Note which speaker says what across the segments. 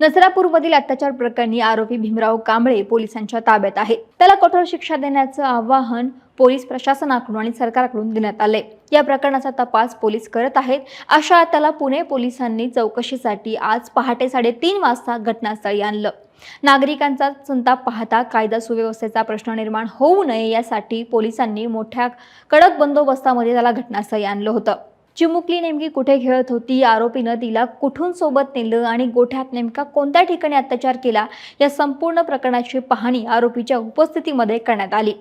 Speaker 1: नसरापूरमधील अत्याचार प्रकरणी आरोपी भीमराव कांबळे पोलिसांच्या ताब्यात आहे. त्याला कठोर शिक्षा देण्याचं आवाहन पोलीस प्रशासनाकडून आणि सरकारकडून देण्यात आले. या प्रकरणाचा तपास पोलीस करत आहेत. अशा त्याला पुणे पोलिसांनी चौकशीसाठी आज पहाटे 3:30 वाजता घटनास्थळी आणलं. नागरिकांचा संताप पाहता कायदा सुव्यवस्थेचा प्रश्न निर्माण होऊ नये यासाठी पोलिसांनी मोठ्या कडक बंदोबस्तामध्ये त्याला घटनास्थळी आणलं होतं. चिमुकली नेमकी कुठे खेळत होती, आरोपीनं तिला कुठून सोबत नेलं आणि गोठ्यात नेमका कोणत्या ठिकाणी अत्याचार केला, या संपूर्ण प्रकरणाची पाहणी आरोपीच्या उपस्थितीमध्ये करण्यात आली.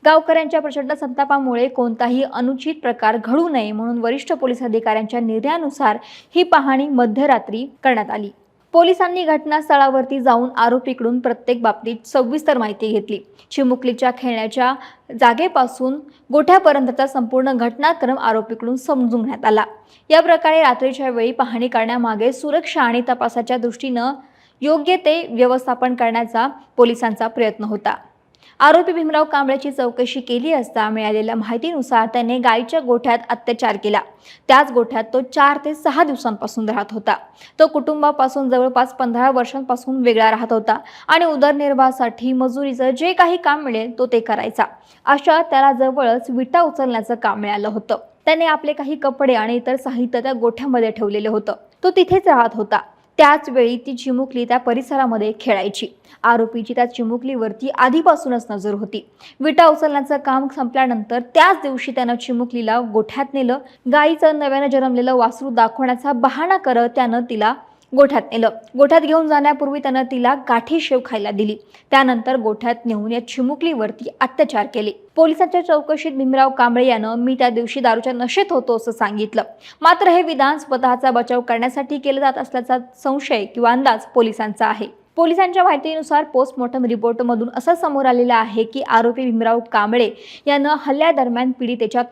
Speaker 1: गावकऱ्यांच्या प्रचंड संतापामुळे कोणताही अनुचित प्रकार घडू नये म्हणून वरिष्ठ पोलीस अधिकाऱ्यांच्या निर्णयानुसार ही पाहणी मध्यरात्री करण्यात आली. पोलिसांनी घटनास्थळावरती जाऊन आरोपीकडून प्रत्येक बाबतीत सविस्तर माहिती घेतली. चिमुकलीच्या खेळण्याच्या जागेपासून गोठ्यापर्यंतचा संपूर्ण घटनाक्रम आरोपीकडून समजून घेण्यात आला. या प्रकारे रात्रीच्या वेळी पाहणी करण्यामागे सुरक्षा आणि तपासाच्या दृष्टीनं योग्य ते व्यवस्थापन करण्याचा पोलिसांचा प्रयत्न होता. आरोपी भीमराव कांबळेची चौकशी केली असता मिळालेल्या माहितीनुसार त्याने गायीच्या गोठ्यात अत्याचार केला. त्याच गोठ्यात तो 4 ते 6 दिवसांपासून राहत होता. तो कुटुंबापासून जवळपास 15 वर्षांपासून वेगळा राहत होता आणि उदरनिर्वाहासाठी मजुरीचं जे काही काम मिळेल तो ते करायचा. अशा त्याला जवळच विटा उचलण्याचं काम मिळालं होतं. त्याने आपले काही कपडे आणि इतर साहित्य त्या गोठ्यामध्ये ठेवलेले होतं. तो तिथेच राहत होता. त्याच वेळी ती चिमुकली त्या परिसरामध्ये खेळायची. आरोपीची त्या चिमुकलीवरती आधीपासूनच नजर होती. विटा उचलण्याचं काम संपल्यानंतर त्याच दिवशी त्यानं चिमुकलीला गोठ्यात नेलं. गायीचं नव्यानं जन्मलेलं वासरू दाखवण्याचा बहाणा करत त्यानं तिला गोठ्यात नेलं. गोठ्यात घेऊन जाण्यापूर्वी त्यानं तिला गाठी शेव खायला दिली. त्यानंतर गोठ्यात नेऊन या चिमुकलीवरती अत्याचार केले. पोलिसांच्या चौकशीत भीमराव कांबळे यानं मी त्या दिवशी दारूच्या नशेत होतो असं सांगितलं. मात्र हे विधान स्वतःचा बचाव करण्यासाठी केलं जात असल्याचा संशय किंवा अंदाज पोलिसांचा आहे. पोलिसांच्या माहितीनुसार पोस्टमॉर्टम रिपोर्टमधून असं समोर आलेलं आहे की आरोपी भीमराव कांबळे यानं हल्ल्यादरम्यान पीडितेच्या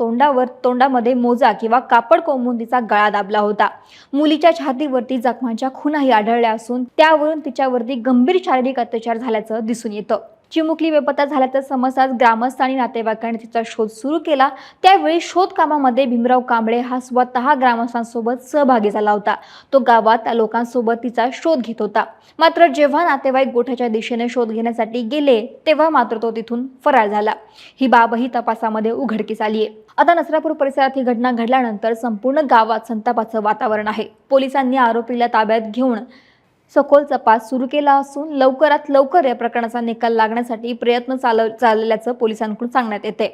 Speaker 1: तोंडामध्ये मोजा किंवा कापड कोंबून तिचा गळा दाबला होता. मुलीच्या छातीवरती जखमांच्या खुणाही आढळल्या असून त्यावरून तिच्यावरती गंभीर शारीरिक अत्याचार झाल्याचं दिसून येतं. चिमुकली बेपत्ता झाल्याचं समजताच ग्रामस्थ आणि नातेवाईकांनी तिचा शोध सुरू केला. त्यावेळी शोध कामामध्ये भीमराव कांबळे हा स्वतः ग्रामस्थांसोबत सहभागी झाला होता. तो गावात त्या लोकांसोबत तिचा शोध घेत होता. मात्र जेव्हा नातेवाईक गोठ्याच्या दिशेने शोध घेण्यासाठी गेले तेव्हा मात्र तो तिथून फरार झाला. ही बाबही तपासामध्ये उघडकीस आली आहे. आता नसरापूर परिसरात ही घटना घडल्यानंतर संपूर्ण गावात संतापाचं वातावरण आहे. पोलिसांनी आरोपीला ताब्यात घेऊन सखोल तपास सुरू केला असून लवकरात लवकर या प्रकरणाचा निकाल लागण्यासाठी प्रयत्न चालल्याचं पोलिसांकडून सांगण्यात येते.